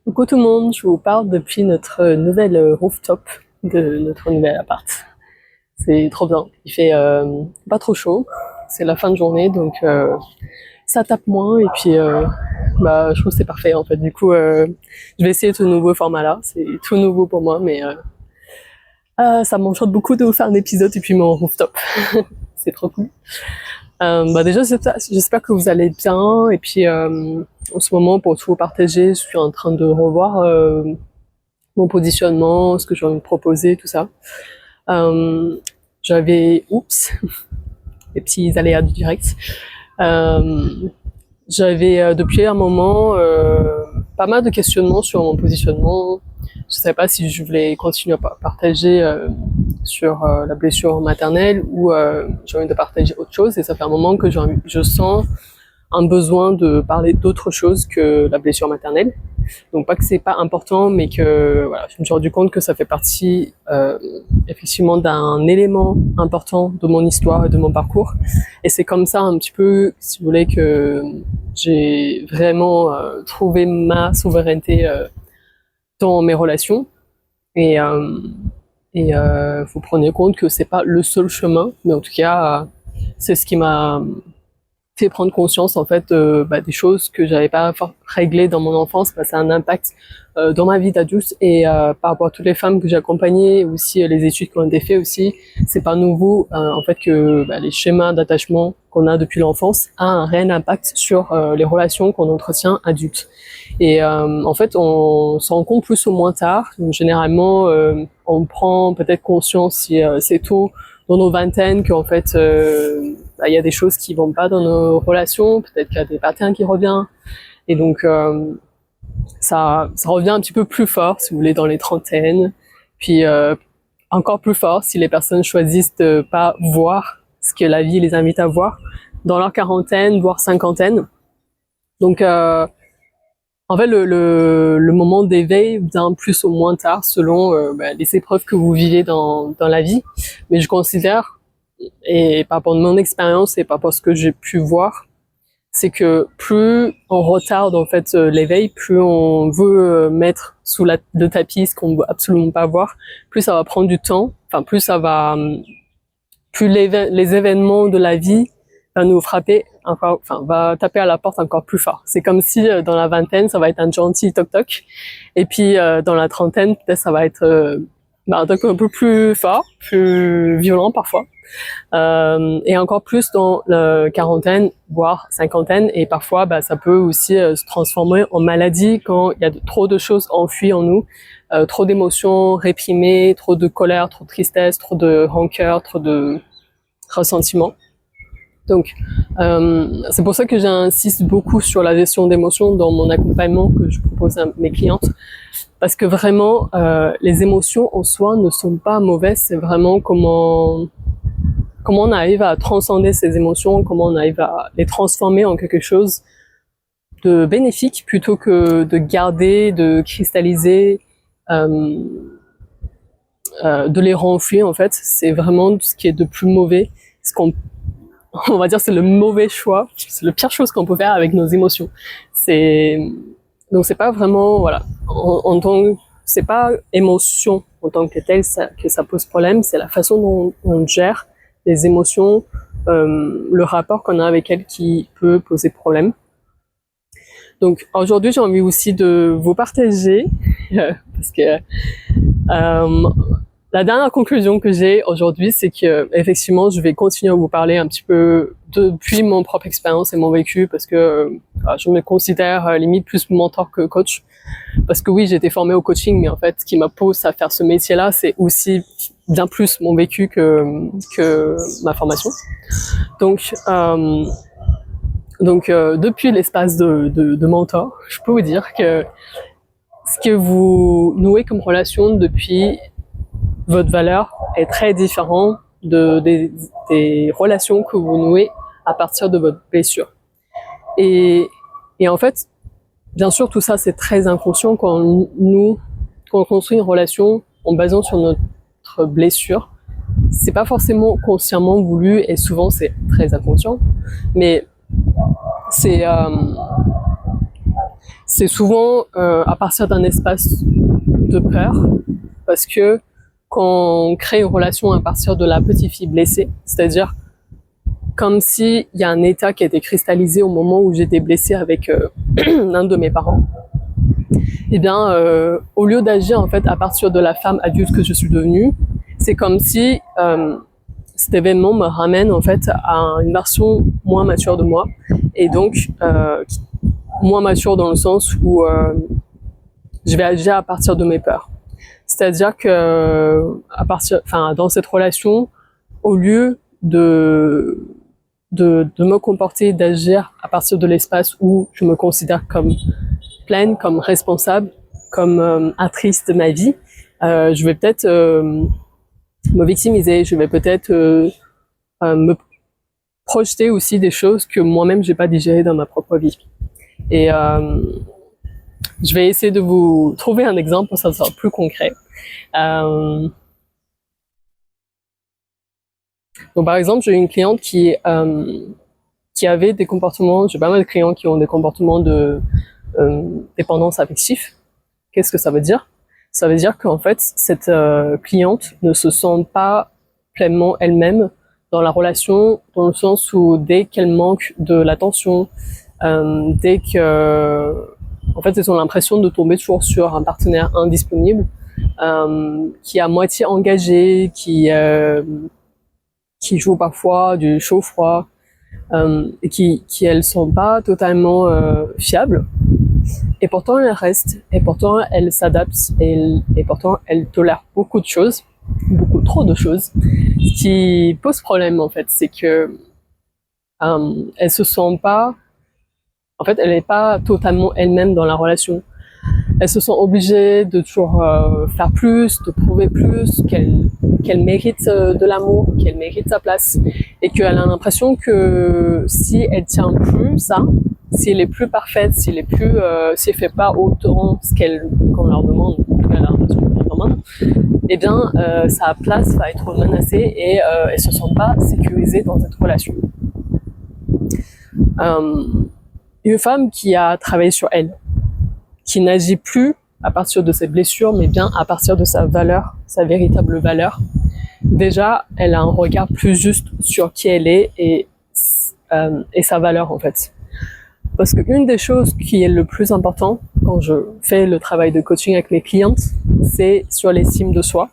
Coucou tout le monde, je vous parle depuis notre nouvelle rooftop de notre nouvel appart. C'est trop bien, il fait pas trop chaud, c'est la fin de journée donc ça tape moins et puis je trouve que c'est parfait en fait. Du coup je vais essayer ce nouveau format là, c'est tout nouveau pour moi mais ça m'enchante beaucoup de vous faire un épisode depuis mon rooftop. C'est trop cool. Déjà j'espère que vous allez bien et puis en ce moment pour tout vous partager je suis en train de revoir mon positionnement, ce que j'ai envie de proposer, tout ça. J'avais les petits aléas du direct. J'avais depuis un moment pas mal de questionnements sur mon positionnement. Je ne savais pas si je voulais continuer à partager sur la blessure maternelle ou j'ai envie de partager autre chose. Et ça fait un moment que je sens un besoin de parler d'autre chose que la blessure maternelle. Donc pas que c'est pas important, mais que voilà, je me suis rendu compte que ça fait partie effectivement d'un élément important de mon histoire et de mon parcours. Et c'est comme ça un petit peu, si vous voulez, que j'ai vraiment trouvé ma souveraineté dans mes relations. Et vous prenez compte que c'est pas le seul chemin, mais en tout cas, c'est ce qui m'a fait prendre conscience en fait des choses que j'avais pas réglées dans mon enfance. Ça a un impact dans ma vie d'adulte et par rapport à toutes les femmes que j'ai accompagnées, aussi les études qui ont été faites aussi, c'est pas nouveau en fait que les schémas d'attachement qu'on a depuis l'enfance a un réel impact sur les relations qu'on entretient adultes. Et en fait on s'en rend compte plus ou moins tard. Donc, généralement on prend peut-être conscience si c'est tôt dans nos vingtaines qu'en fait il y a des choses qui vont pas dans nos relations, peut-être qu'il y a des patterns qui reviennent et donc ça revient un petit peu plus fort si vous voulez dans les trentaines, puis encore plus fort si les personnes choisissent de pas voir ce que la vie les invite à voir dans leur quarantaine voire cinquantaine. Donc en fait, le moment d'éveil vient plus ou moins tard selon les épreuves que vous vivez dans la vie. Mais je considère, et par rapport à mon expérience et par rapport à ce que j'ai pu voir, c'est que plus on retarde en fait l'éveil, plus on veut mettre sous le tapis ce qu'on veut absolument pas voir, plus ça va prendre du temps. Enfin, plus les événements de la vie va nous frapper encore, va taper à la porte encore plus fort. C'est comme si dans la vingtaine, ça va être un gentil toc-toc, et puis dans la trentaine, peut-être ça va être un toc un peu plus fort, plus violent parfois, et encore plus dans la quarantaine, voire cinquantaine, et parfois ça peut aussi se transformer en maladie quand il y a trop de choses enfuies en nous, trop d'émotions réprimées, trop de colère, trop de tristesse, trop de rancœur, trop de ressentiment. Donc, c'est pour ça que j'insiste beaucoup sur la gestion d'émotions dans mon accompagnement que je propose à mes clientes. Parce que vraiment, les émotions en soi ne sont pas mauvaises, c'est vraiment comment on arrive à transcender ces émotions, comment on arrive à les transformer en quelque chose de bénéfique plutôt que de garder, de cristalliser, de les renflouer en fait. C'est vraiment ce qui est de plus mauvais, on va dire c'est le mauvais choix, c'est la pire chose qu'on peut faire avec nos émotions. Donc c'est pas vraiment, voilà, c'est pas émotion en tant que telle que ça pose problème, c'est la façon dont on gère les émotions, le rapport qu'on a avec elles qui peut poser problème. Donc aujourd'hui j'ai envie aussi de vous partager parce que la dernière conclusion que j'ai aujourd'hui, c'est que effectivement, je vais continuer à vous parler un petit peu depuis mon propre expérience et mon vécu, parce que je me considère limite plus mentor que coach. Parce que oui, j'ai été formée au coaching, mais en fait, ce qui m'a poussé à faire ce métier-là, c'est aussi bien plus mon vécu que ma formation. Donc depuis l'espace de mentor, je peux vous dire que ce que vous nouez comme relation depuis votre valeur est très différent des relations que vous nouez à partir de votre blessure. Et en fait, bien sûr, tout ça, c'est très inconscient quand on construit une relation en basant sur notre blessure. C'est pas forcément consciemment voulu et souvent c'est très inconscient, mais c'est c'est souvent à partir d'un espace de peur, parce que quand on crée une relation à partir de la petite fille blessée, c'est-à-dire comme s'il y a un état qui a été cristallisé au moment où j'étais blessée avec l'un de mes parents, eh bien, au lieu d'agir en fait à partir de la femme adulte que je suis devenue, c'est comme si cet événement me ramène en fait à une version moins mature de moi, et donc moins mature dans le sens où je vais agir à partir de mes peurs. C'est-à-dire que dans cette relation, au lieu de me comporter, d'agir à partir de l'espace où je me considère comme pleine, comme responsable, comme actrice de ma vie, je vais peut-être me victimiser, je vais peut-être me projeter aussi des choses que moi-même j'ai pas digérées dans ma propre vie. Et je vais essayer de vous trouver un exemple pour que ça soit plus concret. Donc par exemple, j'ai une cliente qui avait des comportements, j'ai pas mal de clients qui ont des comportements de dépendance affective. Qu'est-ce que ça veut dire? Ça veut dire qu'en fait, cette cliente ne se sent pas pleinement elle-même dans la relation, dans le sens où dès qu'elle manque de l'attention, dès que, en fait, elles ont l'impression de tomber toujours sur un partenaire indisponible, qui est à moitié engagé, qui joue parfois du chaud-froid, et qui elles sont pas totalement fiables. Et pourtant elles restent, et pourtant elles s'adaptent, et pourtant elles tolèrent beaucoup de choses, beaucoup trop de choses. Ce qui pose problème en fait, c'est que elles se sentent pas, en fait elle n'est pas totalement elle-même dans la relation. Elles se sont obligées de toujours faire plus, de prouver plus, qu'elle mérite de l'amour, qu'elle mérite sa place, et qu'elle a l'impression que si elle tient plus ça, si elle est plus parfaite, si elle fait pas autant ce qu'on leur demande, qu'elle a l'impression qu'on leur demande, eh bien sa place va être menacée et elle se sent pas sécurisée dans cette relation. Une femme qui a travaillé sur elle, qui n'agit plus à partir de ses blessures, mais bien à partir de sa valeur, sa véritable valeur. Déjà, elle a un regard plus juste sur qui elle est et sa valeur en fait. Parce qu'une des choses qui est le plus important quand je fais le travail de coaching avec mes clientes, c'est sur l'estime de soi.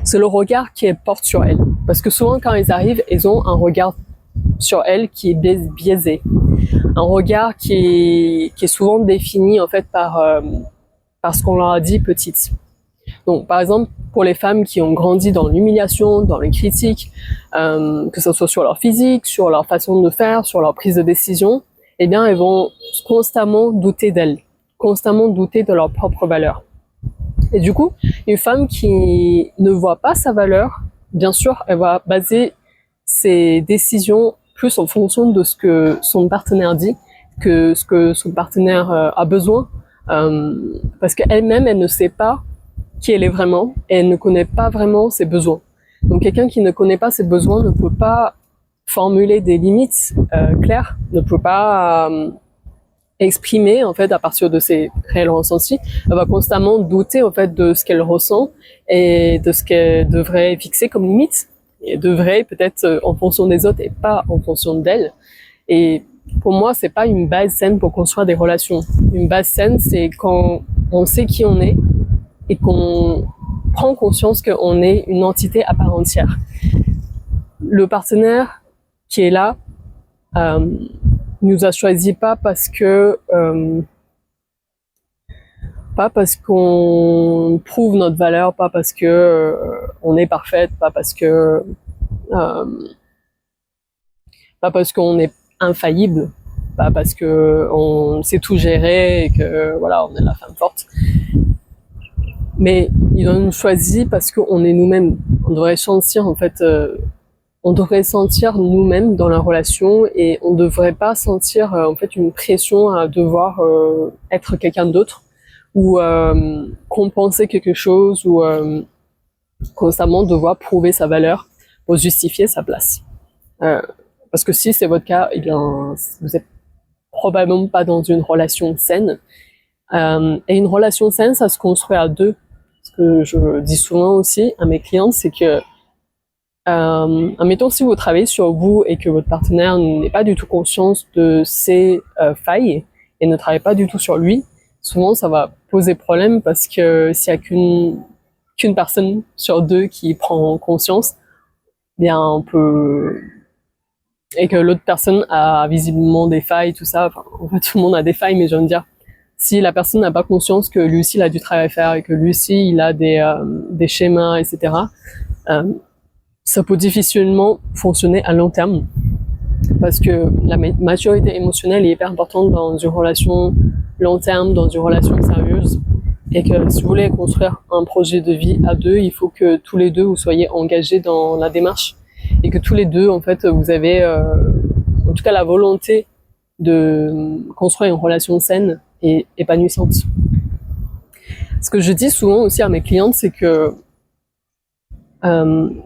C'est le regard qu'elles portent sur elles. Parce que souvent quand elles arrivent, elles ont un regard sur elles qui est biaisé. Un regard qui est souvent défini en fait par ce qu'on leur a dit petite. Donc par exemple pour les femmes qui ont grandi dans l'humiliation, dans les critiques, que ce soit sur leur physique, sur leur façon de faire, sur leur prise de décision, eh bien elles vont constamment douter d'elles, constamment douter de leur propre valeur. Et du coup, une femme qui ne voit pas sa valeur, bien sûr, elle va baser ses décisions plus en fonction de ce que son partenaire dit, que ce que son partenaire a besoin, parce qu'elle-même, elle ne sait pas qui elle est vraiment, et elle ne connaît pas vraiment ses besoins. Donc quelqu'un qui ne connaît pas ses besoins ne peut pas formuler des limites claires, ne peut pas exprimer en fait à partir de ses réels ressentis. Elle va constamment douter en fait de ce qu'elle ressent et de ce qu'elle devrait fixer comme limite. Et devrait peut-être en fonction des autres et pas en fonction d'elle. Et pour moi, c'est pas une base saine pour construire des relations. Une base saine, c'est quand on sait qui on est et qu'on prend conscience qu'on est une entité à part entière. Le partenaire qui est là nous a choisi pas parce qu'on prouve notre valeur, pas parce que on est parfaite, pas parce qu'on est infaillible, pas parce que on sait tout gérer et que voilà, on est la femme forte. Mais ils nous choisi parce qu'on est nous-mêmes. On devrait sentir en fait, on devrait sentir nous-mêmes dans la relation et on devrait pas sentir en fait une pression à devoir être quelqu'un d'autre ou compenser quelque chose ou constamment devoir prouver sa valeur pour justifier sa place. Parce que si c'est votre cas, eh bien vous êtes probablement pas dans une relation saine. Et une relation saine, ça se construit à deux. Ce que je dis souvent aussi à mes clientes, c'est que admettons, si vous travaillez sur vous et que votre partenaire n'est pas du tout conscient de ses failles et ne travaille pas du tout sur lui, souvent ça va poser problème parce que s'il y a qu'une personne sur deux qui prend conscience, bien on peut, et que l'autre personne a visiblement des failles, tout ça, enfin, en fait tout le monde a des failles, mais je veux dire, si la personne n'a pas conscience que lui aussi il a du travail à faire et que lui aussi il a des schémas, etc., ça peut difficilement fonctionner à long terme parce que la maturité émotionnelle est hyper importante dans une relation long terme, dans une relation sérieuse, et que si vous voulez construire un projet de vie à deux, il faut que tous les deux vous soyez engagés dans la démarche et que tous les deux en fait vous avez en tout cas la volonté de construire une relation saine et épanouissante. Ce que je dis souvent aussi à mes clientes, c'est que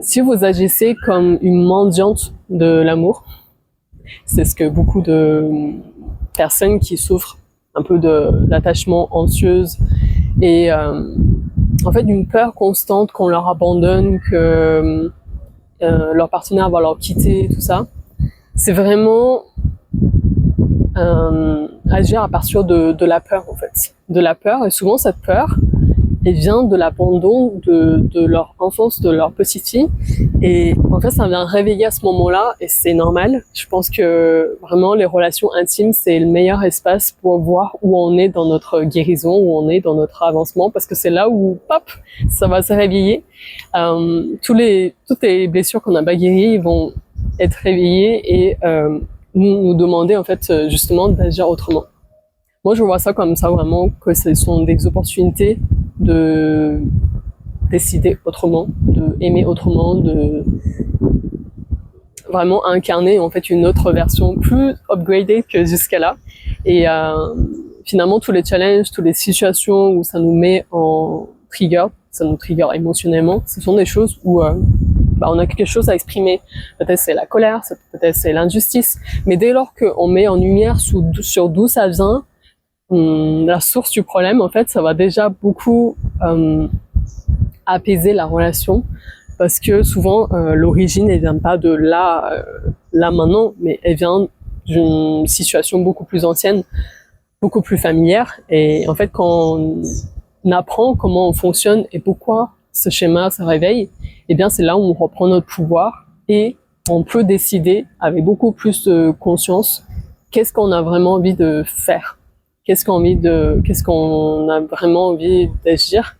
si vous agissez comme une mendiante de l'amour, c'est ce que beaucoup de personnes qui souffrent un peu d'attachement anxieuse et en fait d'une peur constante qu'on leur abandonne, que leur partenaire va leur quitter, tout ça, c'est vraiment agir à partir de la peur en fait, de la peur, et souvent cette peur elle vient de l'abandon de leur enfance, de leur petite fille. Et en fait, ça vient réveiller à ce moment-là, et c'est normal. Je pense que vraiment, les relations intimes, c'est le meilleur espace pour voir où on est dans notre guérison, où on est dans notre avancement, parce que c'est là où, pop, ça va se réveiller. Toutes les blessures qu'on n'a pas guéries, ils vont être réveillées et nous demander, en fait, justement, d'agir autrement. Moi, je vois ça comme ça, vraiment, que ce sont des opportunités de décider autrement, de aimer autrement, de vraiment incarner en fait une autre version plus upgradée que jusqu'à là. Et finalement, tous les challenges, toutes les situations où ça nous met en trigger, ça nous trigger émotionnellement, ce sont des choses où on a quelque chose à exprimer. Peut-être c'est la colère, peut-être c'est l'injustice, mais dès lors qu'on met en lumière sur d'où ça vient, la source du problème, en fait, ça va déjà beaucoup apaiser la relation, parce que souvent l'origine elle vient pas de là maintenant, mais elle vient d'une situation beaucoup plus ancienne, beaucoup plus familière. Et en fait, quand on apprend comment on fonctionne et pourquoi ce schéma se réveille, eh bien c'est là où on reprend notre pouvoir et on peut décider avec beaucoup plus de conscience qu'est-ce qu'on a vraiment envie de faire. Qu'est-ce qu'on a vraiment envie d'agir.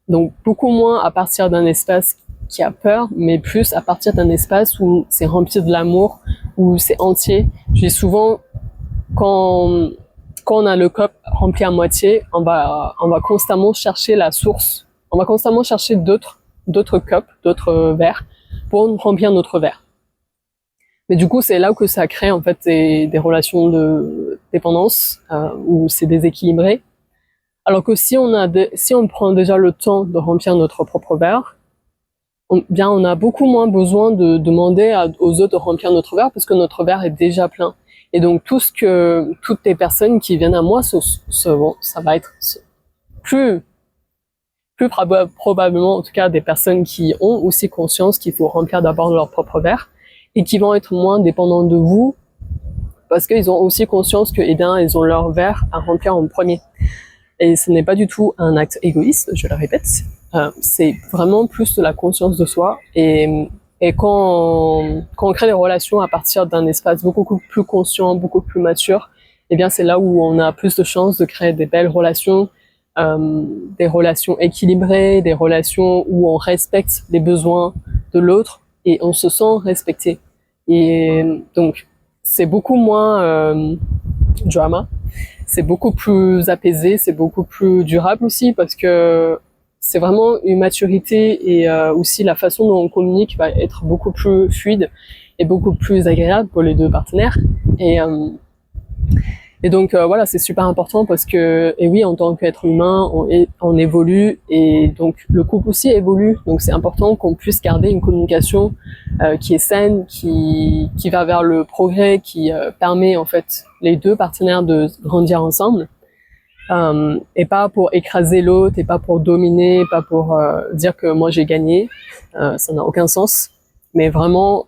Donc beaucoup moins à partir d'un espace qui a peur, mais plus à partir d'un espace où c'est rempli de l'amour, où c'est entier. Je dis souvent, quand on a le cup rempli à moitié, on va constamment chercher la source. On va constamment chercher d'autres cups, d'autres verres, pour remplir notre verre. Mais du coup, c'est là que ça crée en fait des relations de dépendance où c'est déséquilibré. Alors que si on prend déjà le temps de remplir notre propre verre, on a beaucoup moins besoin de demander aux autres de remplir notre verre parce que notre verre est déjà plein. Et donc toutes les personnes qui viennent à moi, ça va être plus probablement en tout cas des personnes qui ont aussi conscience qu'il faut remplir d'abord leur propre verre, et qui vont être moins dépendants de vous parce qu'ils ont aussi conscience que, ils ont leur verre à remplir en premier. Et ce n'est pas du tout un acte égoïste, je le répète. C'est vraiment plus de la conscience de soi. Et quand on crée des relations à partir d'un espace beaucoup plus conscient, beaucoup plus mature, c'est là où on a plus de chances de créer des belles relations, des relations équilibrées, des relations où on respecte les besoins de l'autre et on se sent respecté. Et donc, c'est beaucoup moins drama, c'est beaucoup plus apaisé, c'est beaucoup plus durable aussi, parce que c'est vraiment une maturité et aussi la façon dont on communique va être beaucoup plus fluide et beaucoup plus agréable pour les deux partenaires. Et donc voilà, c'est super important parce que, et oui, en tant qu'être humain, on évolue et donc le couple aussi évolue. Donc c'est important qu'on puisse garder une communication qui est saine, qui va vers le progrès, qui permet en fait les deux partenaires de grandir ensemble. Et pas pour écraser l'autre, et pas pour dominer, pas pour dire que moi j'ai gagné. Ça n'a aucun sens. Mais vraiment,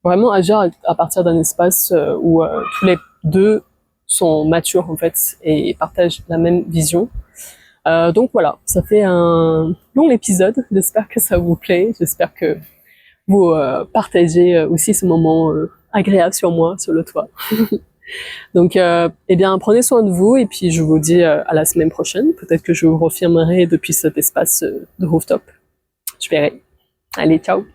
vraiment agir à partir d'un espace où tous les deux sont matures en fait et partagent la même vision. Donc voilà, ça fait un long épisode. J'espère que ça vous plaît. J'espère que vous partagez aussi ce moment agréable sur moi, sur le toit. Donc, eh bien, prenez soin de vous et puis je vous dis à la semaine prochaine. Peut-être que je vous refirmerai depuis cet espace de rooftop. Je verrai. Allez, ciao!